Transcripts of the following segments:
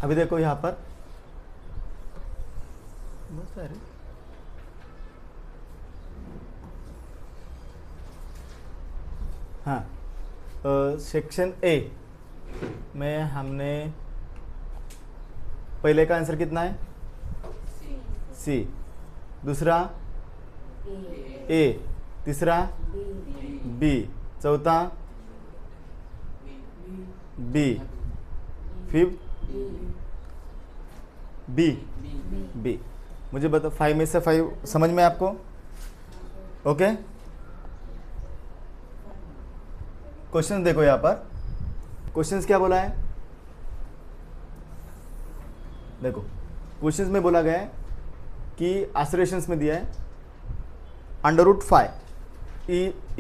अभी देखो यहाँ पर बहुत सारे, हाँ, सेक्शन ए में हमने पहले का आंसर कितना है? सी। दूसरा ए, तीसरा बी, चौथा बी, फिफ्थ बी। बी। मुझे बताओ 5 में से 5 समझ में आपको? ओके, क्वेश्चन देखो यहाँ पर। क्वेश्चंस क्या बोला है? देखो क्वेश्चंस में बोला गया है कि आसरेशंस में दिया है √5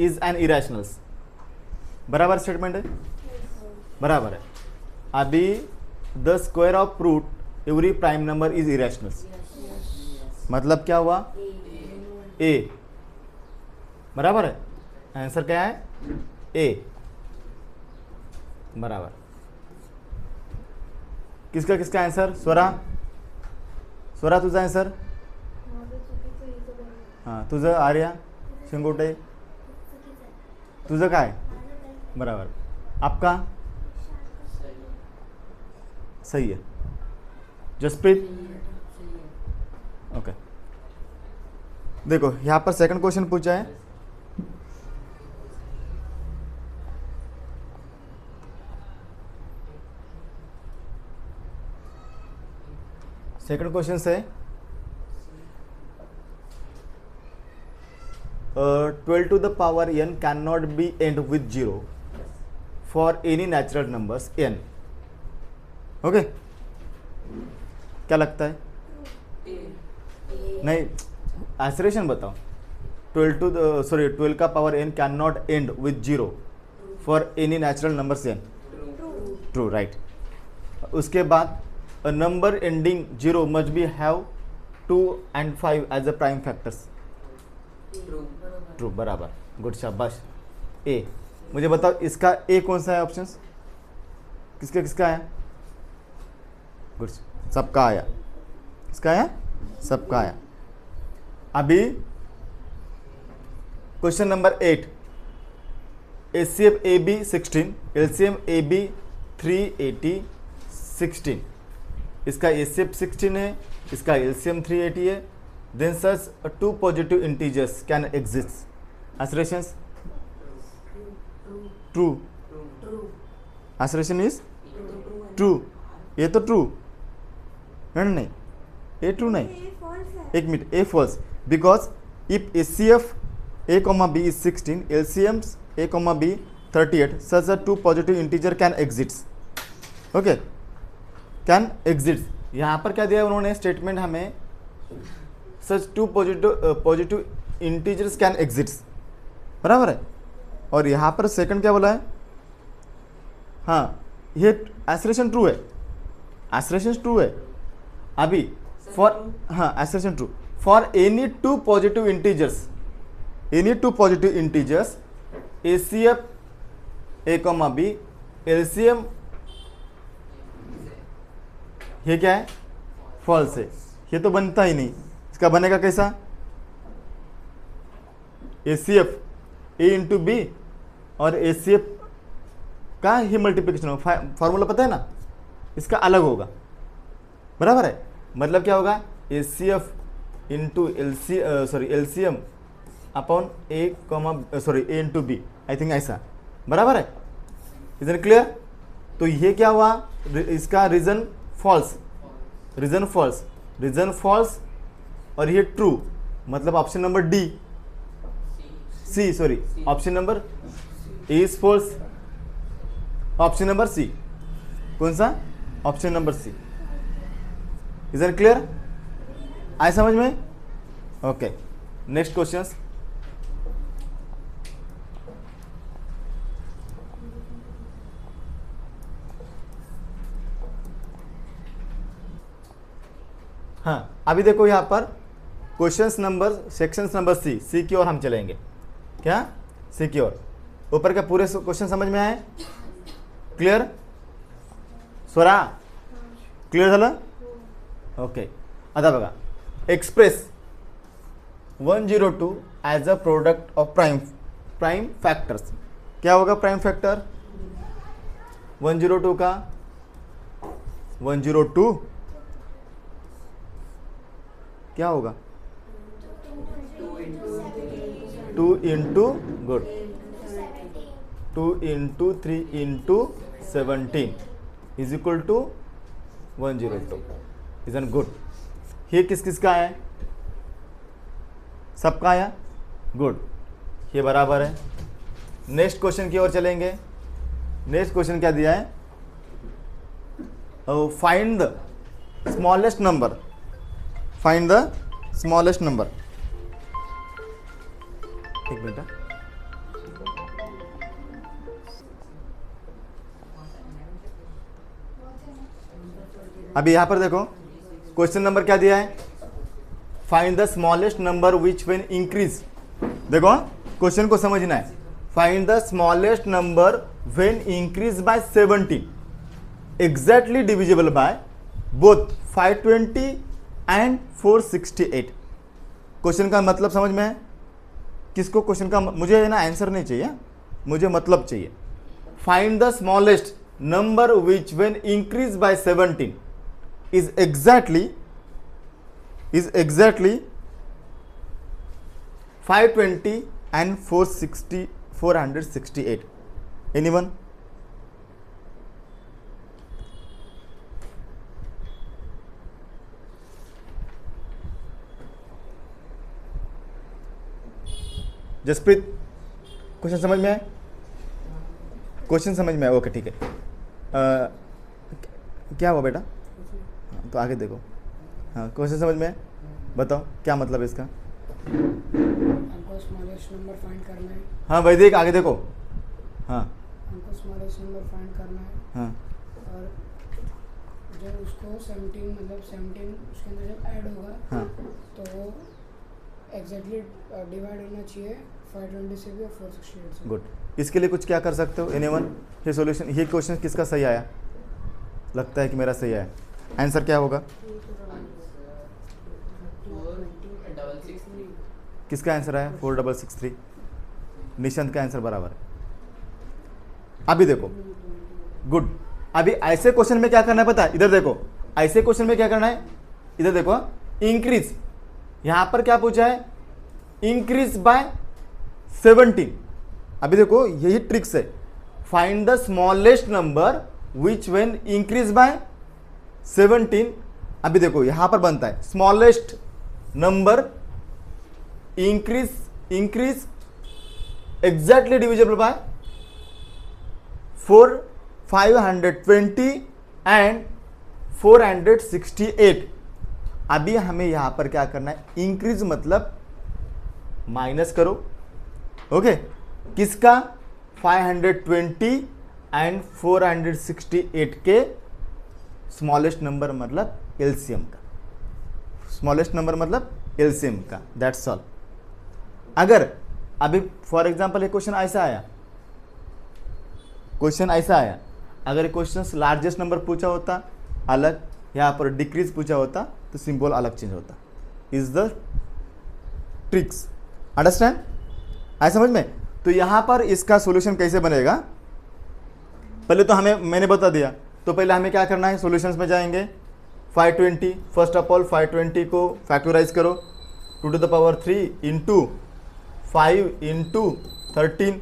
इज एन इरेशनल्स। बराबर स्टेटमेंट है? बराबर है। अभी the square of root every prime number is irrationals, मतलब क्या हुआ? ए। बराबर है। आंसर क्या है? ए। बराबर। किसका किसका आंसर? स्वरा, स्वरा तुझा आंसर? हां तुझं? आर्या शिंगोटे तुझं काय? बराबर। आपका? सही है। जसप्रीत? ओके। देखो यहाँ पर सेकंड क्वेश्चन पूछा है, सेकंड क्वेश्चन से 12 to the power n cannot be end with 0 for any natural numbers n। Okay, क्या लगता है? नहीं, आसरेशन बताओ। 12 का power n can not and with 0 for any natural numbers n। True, right. उसके बाद a number ending 0 must be have 2 and 5 as a prime factors। True, बराबर। Good, शाबाश। ए। मुझे बताओ इसका ए कौन सा है? ऑप्शंस किसका किसका है? गुड, सबका आया। किसका आया? सबका आया। अभी question number 8, HCF A B 16, LCM A B 380 16। इसका एचसीएफ 16 है, इसका एलसीएम 380 है। Then such 2 positive integers can exist. Assertions? True. Assertion is true. ये तो ट्रू है नहीं? ये ट्रू नहीं, एक मिनट, A false. Because if HCF A comma B is 16, LCM A comma B 38, such a 2 positive integer can exist. Okay, can exit. यहाँ पर क्या दिया उन्होंने स्टेटमेंट हमें? Such 2 positive integers can exit. बराबर है। और यहाँ पर सेकंड क्या बोला है? हाँ, ये एसरेशन ट्रू है। एसरेशन ट्रू है। अभी फॉर, हाँ, assertion true for any 2 positive integers, any 2 positive integers, HCF A comma B, LCM ये क्या है? फॉल्स है। ये तो बनता ही नहीं। इसका बनेगा कैसा? एचसीएफ ए इंटू बी और एचसीएफ का ही मल्टीप्लिकेशन होगा। फॉर्मूला पता है ना? इसका अलग होगा। बराबर है। मतलब क्या होगा? HCF into LCM upon A into B, I think ऐसा। बराबर है। Is it clear? तो ये क्या हुआ? इसका reason false, reason false, reason false, और ये ट्रू, मतलब option number D, C, sorry, option number A is false, option number C. कौन सा? Option number C. Is it clear? आए समझ में? Okay, next questions. हाँ, अभी देखो यहाँ पर questions number, sections number C की ओर हम चलेंगे। क्या? सी की ओर। ऊपर के पूरे क्वेश्चन समझ में आए? क्लियर? स्वरा? क्लिअर झालं? ओके. आता बघा, express 102 as a product of prime factors. क्या होगा प्राइम फैक्टर 102 का? 102 क्या होगा? 2 into good 2 into 3 into 17 is equal to 102. Is an good. ये किस किस का है? सबका आया. गुड. ये बराबर है. नेक्स्ट क्वेश्चन की ओर चलेंगे. नेक्स्ट क्वेश्चन क्या दिया है? Find the smallest number. Find the smallest number. एक मिनट. अभी यहां पर देखो क्वेश्चन नंबर क्या दिया है? Find the smallest number which when increase. देखो क्वेश्चन को समझना है. Find the smallest number when increase by 17 exactly divisible by both 520 and 468. Question का मतलब समझ में है? किसको क्वेश्चन का मुझे ना आंसर नहीं चाहिए, मुझे मतलब चाहिए. Find the smallest number which when increase by 17 is exactly 520 and 468. Anyone? Jaspreet question समझ में है? क्वेश्चन समझ में है? ओके ठीक है. क्या हुआ बेटा? तो आगे देखो. हाँ क्वेश्चन समझ में है? बताओ क्या मतलब है इसका? हमको स्मॉलेस्ट नंबर फाइंड करना है. हाँ वैदिक आगे देखो. हाँ हमको स्मॉलेस्ट नंबर फाइंड करना है. हाँ और जब उसको 17 मतलब 17 उसके अंदर जब ऐड होगा हाँ तो वो एग्जैक्टली डिवाइड होना चाहिए 520 से भी और 468 से. गुड. इसके लिए कुछ क्या कर सकते हो? एनीवन? ये सॉल्यूशन, ये क्वेश्चन किसका सही आया? लगता है कि मेरा सही आया. आंसर क्या होगा? किसका आंसर आया? 4663. निशांत का आंसर बराबर है. अभी देखो गुड. अभी ऐसे क्वेश्चन में क्या करना है पता है? इधर देखो. ऐसे क्वेश्चन में क्या करना है? इधर देखो. इंक्रीज. यहां पर क्या पूछा है? Increase by 17. अभी देखो यही ट्रिक्स है. Find the smallest number which when increase by 17. अभी देखो यहां पर बनता है smallest number increase exactly divisible by 520 and 468. अभी हमें यहां पर क्या करना है? इंक्रीज मतलब माइनस करो. ओके. किसका? 520 एंड 468 के स्मॉलेस्ट नंबर मतलब एलसीएम का. स्मॉलेस्ट नंबर मतलब एलसीएम का. That's all. अगर अभी फॉर एग्जांपल ये क्वेश्चन ऐसा आया, अगर क्वेश्चन लार्जेस्ट नंबर पूछा होता अलग, यहाँ पर डिक्रीज पूछा होता तो सिंबल अलग चेंज होता. Is the tricks. अंडरस्टैंड? आया समझ में? तो यहाँ पर इसका सॉल्यूशन कैसे बनेगा? पहले तो हमें मैंने बता दिया. तो पहले हमें क्या करना है? सॉल्यूशंस में जाएंगे. 520 फर्स्ट ऑफ ऑल 520 को फैक्टराइज करो 2 to the power 3 into 5 into 13.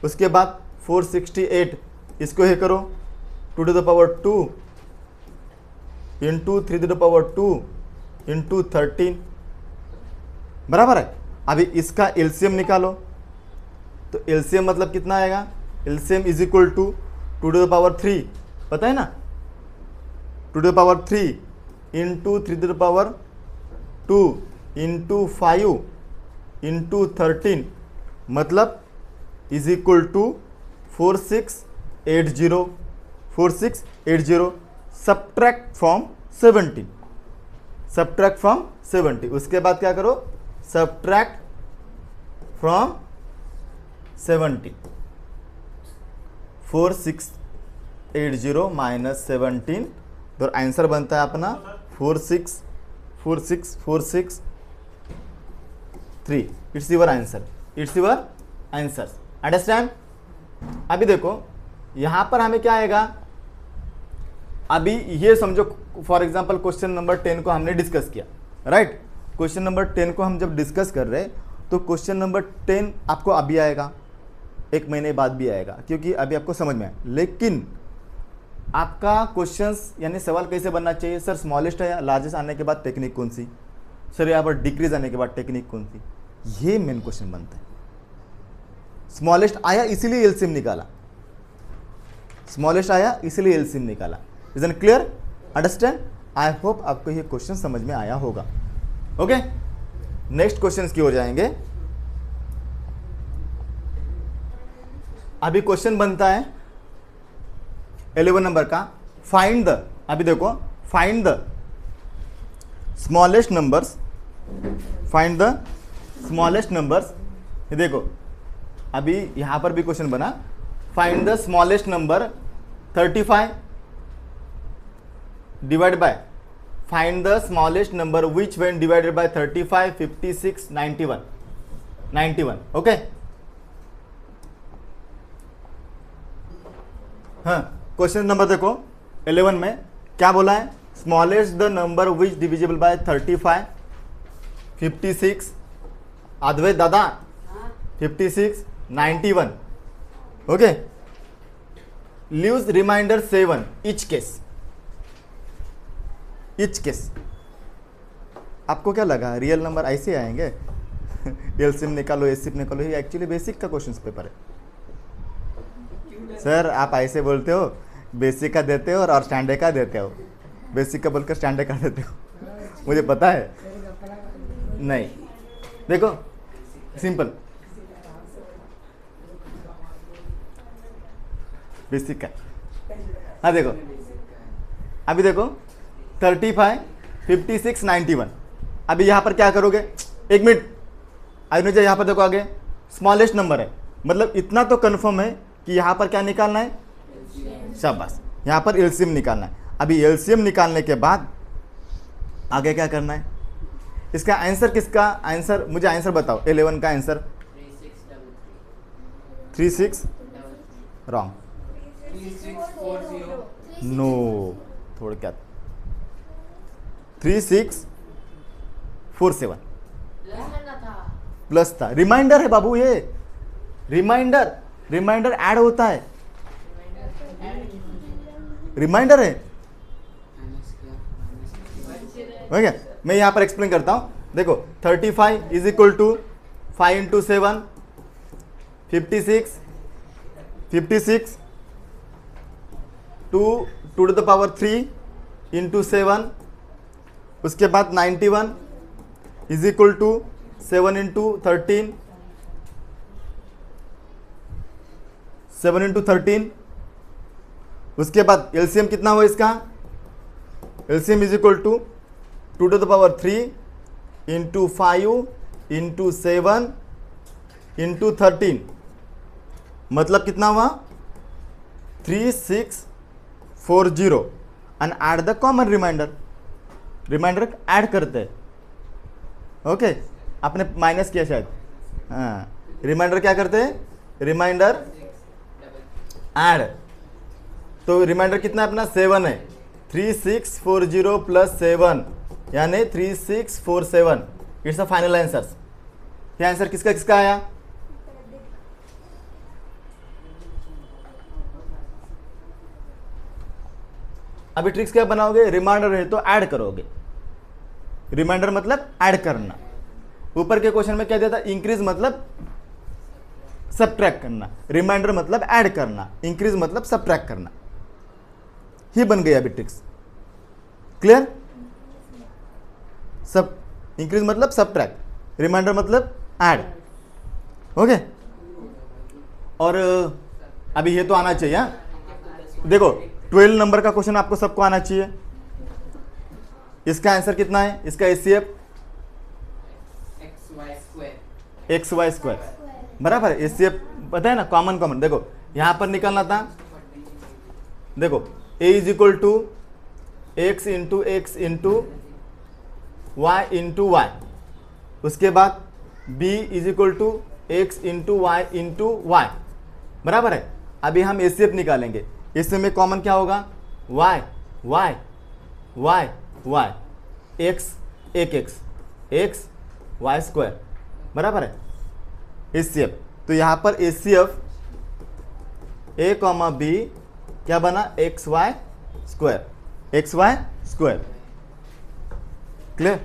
उसके बाद 468 इसको ये करो 2 to the power 2 into 3 to the power 2 into 13. बराबर है. अभी इसका एलसीएम निकालो. तो एलसीएम मतलब कितना आएगा? LCM is equal to 2 to the power 3 पता है ना? 2 to the power 3 into 3 to the power 2 into 5 into 13 मतलब is equal to 4680. Subtract from 70. उसके बाद क्या करो? Subtract from 70. 4680 माइनस 17 तो आंसर बनता है अपना 4646463। It's your answer, it's your answer. Understand? अभी देखो यहां पर हमें क्या आएगा, अभी ये समझो फॉर एग्जांपल क्वेश्चन नंबर 10 को हमने डिस्कस किया, राइट? क्वेश्चन नंबर 10 को हम जब डिस्कस कर रहे तो क्वेश्चन नंबर 10 आपको अभी आएगा, 1 महीने बाद भी आएगा, क्योंकि अभी आपको समझ में आया। लेकिन आपका क्वेश्चंस यानी सवाल कैसे बनना चाहिए, सर स्मॉलेस्ट है या लार्जेस्ट आने के बाद टेक्निक कौन सी, सर यहाँ पर डिक्रीज आने के बाद टेक्निक कौन सी, ये मेन क्वेश्चन बनता है। स्मॉलेस्ट आया इसीलिए एलसीएम निकाला, स्मॉलेस्ट आया इसीलिए एलसीएम निकाला। Is an clear? Understand? I hope आपको ये क्वेश्चन समझ में आया होगा। ओके, नेक्स्ट क्वेश्चन की ओर जाएंगे। अभी क्वेश्चन बनता है 11 नंबर का, फाइंड द, अभी देखो find the smallest numbers, find the smallest numbers. ये देखो अभी यहां पर भी क्वेश्चन बना, find the smallest number 35 divide by, find the smallest number which when divided by 35, 56, 91। Okay, हाँ क्वेश्चन नंबर देखो 11 में क्या बोला है, smallest the number which divisible by 35, 56, Advait दादा 56, 91। Okay, leaves remainder 7 each case, each case. आपको क्या लगा रियल नंबर ऐसे आएंगे? एलसीएम निकालो, एससीएफ निकालो, ये एक्चुअली बेसिक का क्वेश्चन पेपर है। सर आप ऐसे बोलते हो, बेसिक का देते हो और स्टैंडर्ड का देते हो, बेसिक का बोलकर स्टैंडर्ड का देते हो, मुझे पता है। नहीं देखो सिंपल, बेसिक का। हाँ देखो अभी देखो 35, 56, 91। अभी यहाँ पर क्या करोगे, 1 मिनट अनुजा, यहाँ पर देखो आगे स्मॉलेस्ट नंबर है, मतलब इतना तो कंफर्म है कि यहाँ पर क्या निकालना है, शाबाश, यहाँ पर एलसीएम निकालना है। अभी एलसीएम निकालने के बाद आगे क्या करना है, इसका आंसर किसका, आंसर मुझे आंसर बताओ, 11 का आंसर 36 रॉन्ग, नो थोड़ा क्या 3647 प्लस था, रिमाइंडर है बाबू, ये रिमाइंडर ऐड होता है, रिमाइंडर है। ओके, मैं यहां पर एक्सप्लेन करता हूं, देखो 35 is equal to 5 into 7, 56 2 to the power 3 into 7, उसके बाद 91 is equal to 7 into 13, 7 into 13, उसके बाद एलसीएम कितना हुआ इसका, LCM is equal to 2 to the power 3 into 5 into 7 into 13, मतलब कितना हुआ 3640 and add the common remainder add करते हैं। ओके, आपने माइनस किया शायद, हाँ रिमाइंडर क्या करते हैं, रिमाइंडर ऐड, तो रिमाइंडर कितना है अपना 7 है, 3640 प्लस 7 यानी 3647। It's the final answer. ये आंसर किसका किसका आया, अभी ट्रिक्स क्या बनाओगे, रिमाइंडर है तो ऐड करोगे, रिमाइंडर मतलब ऐड करना। ऊपर के क्वेश्चन में क्या दिया था, इंक्रीज मतलब सबट्रैक्ट करना, रिमाइंडर मतलब ऐड करना, इंक्रीज मतलब सबट्रैक्ट करना, ही बन गया अभी ट्रिक्स। क्लियर? सब इंक्रीज मतलब सबट्रैक्ट, रिमाइंडर मतलब ऐड। ओके, और अभी ये तो आना चाहिए। हाँ देखो 12 नंबर का क्वेश्चन आपको सबको आना चाहिए। इसका आंसर कितना है, इसका एचसीएफ XY स्क्वायर बराबर है, एचसीएफ पता है ना, कॉमन। देखो यहां पर निकालना था, देखो a is equal to x into X into Y into Y, उसके बाद b is equal to X into Y into Y, बराबर है। अभी हम एसीएफ निकालेंगे, इसमें कॉमन क्या होगा, y y y y, x एक x वाई स्क्वायर, बराबर है एसीएफ। तो यहाँ पर एसीएफ a कॉमा बी क्या बना, एक्स वाई स्क्वायर, क्लियर,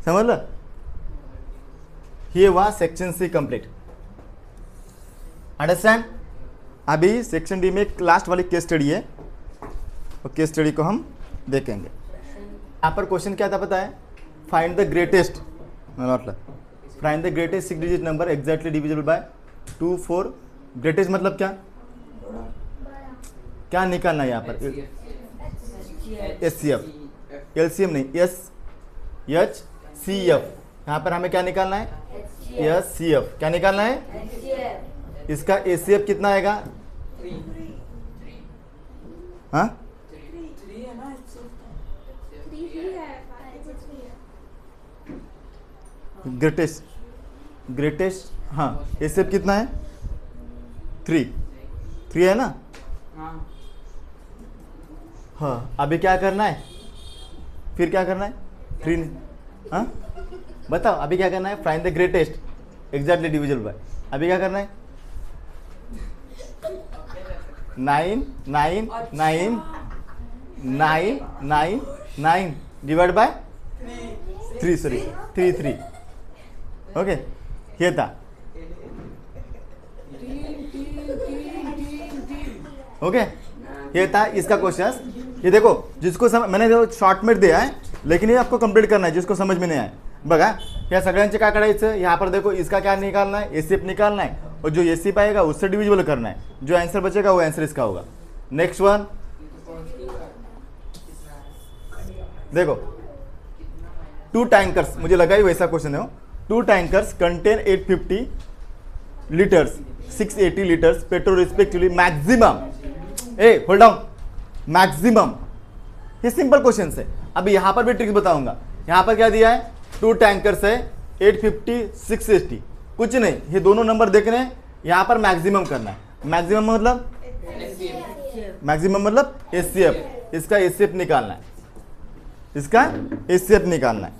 समझ लो। ये हुआ सेक्शन सी कंप्लीट, अंडरस्टैंड। अभी सेक्शन डी में एक लास्ट वाली केस स्टडी है, और केस स्टडी को हम देखेंगे। यहाँ पर क्वेश्चन क्या था पता है, find the greatest, find the greatest 6 digit number exactly divisible by 2 4। Greatest मतलब क्या, क्या निकालना है यहाँ पर, एचसीएफ, एलसीएम नहीं, एचसीएफ। यहाँ पर हमें क्या निकालना है, एचसीएफ। क्या निकालना है, इसका एचसीएफ कितना आएगा, हाँ ग्रेटेस्ट हाँ, एचसीएफ कितना है, 3 है ना। हाँ, अभी क्या करना है, फिर क्या करना है, 3, हाँ बताओ अभी क्या करना है, find the greatest exactly divisible by, अभी क्या करना है, 9 9 9 9 9 9 डिवाइड बाय 3, सॉरी 3 ओके, ये था ओके, ये था इसका क्वेश्चन। ये देखो जिसको मैंने शॉर्ट में दिया है, लेकिन ये आपको कंप्लीट करना है जिसको समझ में नहीं आया। बघा या सगळ्यांचे काय करायचं, यहाँ पर देखो इसका क्या निकालना है, एसीएफ निकालना है, और जो एसी पाएगा उससे डिविजिबल करना है, जो आंसर बचेगा वो आंसर इसका होगा। नेक्स्ट वन देखो, 2 टैंकर्स, मुझे लगा ही वैसा क्वेश्चन है। 2 tankers contain 850 litres 680 litres petrol respectively maximum, hold down, maximum. ये सिंपल क्वेश्चन है। अभी यहां पर भी ट्रिक्स बताऊंगा। यहां पर क्या दिया है, 2 टैंकर्स है, 850 680, कुछ नहीं, ये दोनों नंबर देखने हैं, यहां पर मैक्सिमम करना है। मैक्सिमम मतलब एचसीएफ, इसका एचसीएफ निकालना है, इसका एचसीएफ निकालना है।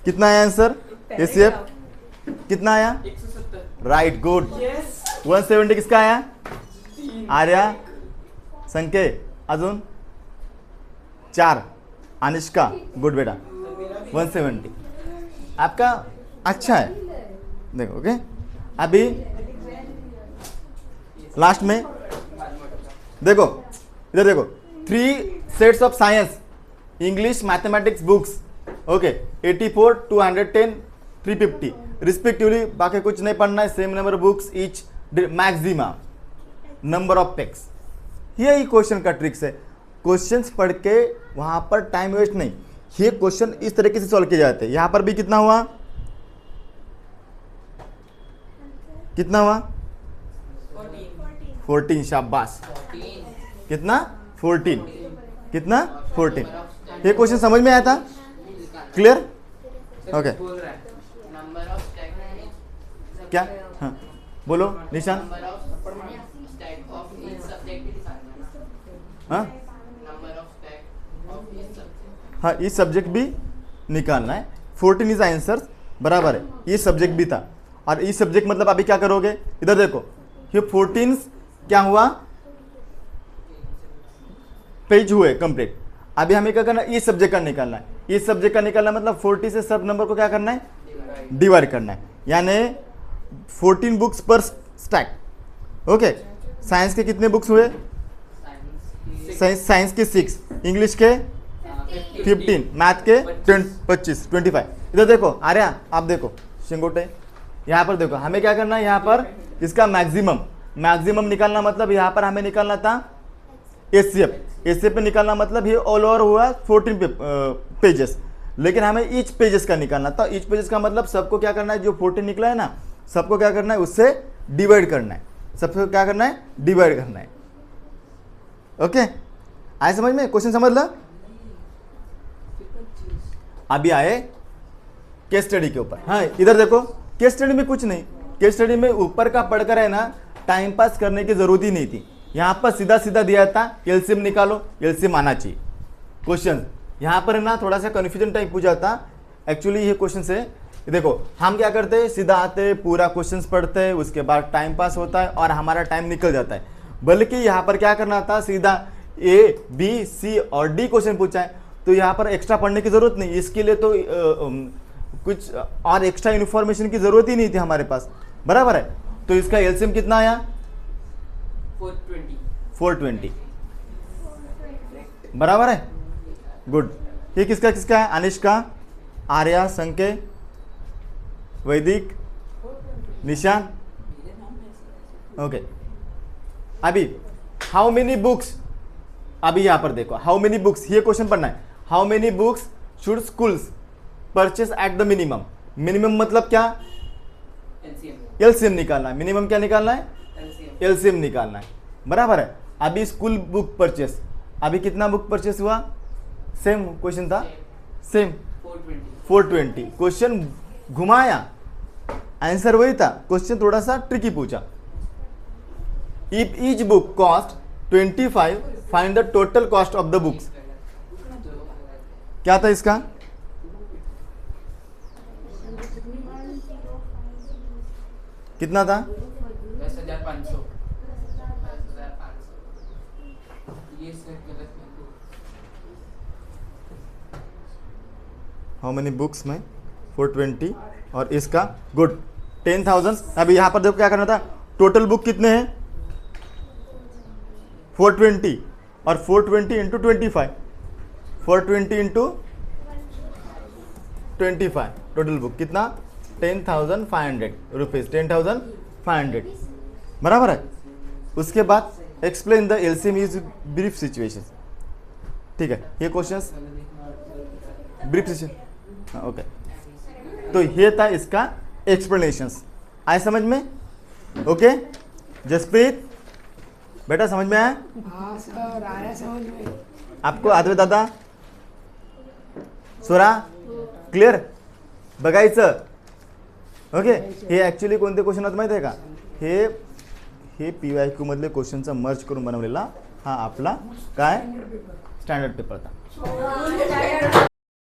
कितना आया आंसर, एचसीएफ कितना आया, राइट गुड, 170 किसका आया, आर्या, संके, अजून 4, अनिष्का, गुड बेटा, 170 आपका अच्छा है। देखो ओके, अभी लास्ट में देखो, इधर देखो, 3 sets of science English mathematics books, okay 84 210 350 respectively, बाकी कुछ नहीं पढ़ना है, same number books each, maximum number of PECS. यही क्वेश्चन का ट्रिक्स है। क्वेश्चंस पढ़ के वहां पर टाइम वेस्ट नहीं, ये क्वेश्चन इस तरीके से सॉल्व किए जाते हैं। यहां पर भी कितना हुआ, कितना हुआ, 14, शाबाश, कितना 14, कितना 14। ये क्वेश्चन समझ में आया था, क्लियर, ओके क्या, हाँ बोलो निशान, हाँ हाँ इस सब्जेक्ट भी निकालना है, 14 इज आंसर, बराबर है, ये सब्जेक्ट भी था। और इस सब्जेक्ट मतलब अभी क्या करोगे, इधर देखो, ये 14 क्या हुआ, पेज हुए कंप्लीट। अभी हमें क्या करना है, इस सब्जेक्ट का निकालना है, इस सब्जेक्ट का निकालना मतलब 40 से सब नंबर को क्या करना है, डिवाइड करना है, यानी 14 बुक्स पर स्टैक। ओके, साइंस के कितने बुक्स हुए, साइंस के 6, इंग्लिश के 15, मैथ के 25 25। इधर देखो आर्या, आप देखो शिंगोटे, यहाँ पर देखो हमें क्या करना है, यहाँ पर इसका मैक्सिमम निकालना, मतलब यहाँ पर हमें निकालना था एचसीएफ पे निकालना, मतलब ये ऑल ओवर हुआ 14 पेजेस, लेकिन हमें ईच पेजेस का निकालना था। ईच पेजेस का मतलब सबको क्या करना है, जो 14 निकला है ना, सबको क्या करना है, उससे डिवाइड करना है। सबसे क्या करना है, डिवाइड करना है। ओके, आए समझ में, क्वेश्चन समझ लो। अभी आए केस स्टडी के ऊपर। हाँ इधर देखो, केस स्टडी में कुछ नहीं, केस स्टडी में ऊपर का पढ़कर है ना टाइम पास करने की जरूरत ही नहीं थी। यहाँ पर सीधा सीधा दिया था एलसीएम निकालो, एलसीएम आना चाहिए क्वेश्चन। यहाँ पर है ना थोड़ा सा कन्फ्यूजन टाइप पूछा था एक्चुअली ये क्वेश्चन से। देखो हम क्या करते हैं, सीधा आते पूरा क्वेश्चन पढ़ते हैं, उसके बाद टाइम पास होता है और हमारा टाइम निकल जाता है। बल्कि यहाँ पर क्या करना था, सीधा ए बी सी और डी क्वेश्चन पूछा है, तो यहाँ पर एक्स्ट्रा पढ़ने की जरूरत नहीं। इसके लिए तो कुछ और एक्स्ट्रा इन्फॉर्मेशन की जरूरत ही नहीं थी हमारे पास, बराबर है। तो इसका एलसीएम कितना आया, 420, बराबर है, गुड। ये किसका किसका है, अनिष्का, आर्या, संके, वैदिक, निशान, ओके। अभी हाउ मेनी बुक्स, अभी यहां पर देखो हाउ मेनी बुक्स, ये क्वेश्चन पढ़ना है। How many books should schools purchase at the minimum. Minimum मतलब क्या, एलसीएम निकालना है। मिनिमम क्या निकालना है, एलसीएम निकालना है, बराबर है। अभी स्कूल बुक परचेस, अभी कितना बुक परचेस हुआ, सेम क्वेश्चन था, सेम 420। क्वेश्चन घुमाया, आंसर वही था, क्वेश्चन थोड़ा सा ट्रिकी पूछा। If each book cost 25, find the total cost of the books. क्या था इसका, कितना था, 10,500। हाउ मेनी बुक्स में 420 और इसका गुड 10,000। अभी यहाँ पर देखो क्या करना था, टोटल बुक कितने हैं 420 और 420 इंटू 25, 420 इंटू 25, टोटल बुक कितना 10,500 रुपीज़, 10,500, बराबर है। उसके बाद explain the LCM is brief situation, ठीक है। ये क्वेश्चंस ब्रीफ सिचुएशन, ओके। तो ये था इसका एक्सप्लेनेशंस, आए समझ में, ओके। जसप्रीत बेटा समझ में आया, हाँ सर आया समझ में। आपको आदवे दादा सोरा क्लिअर बघायचं, ओके। हे ॲक्च्युली कोणते क्वेश्चन आहेत माहिती आहे का, हे PYQ मधले क्वेश्चनचा मर्ज करून बनवलेला हा आपला काय स्टँडर्ड पेपर होता।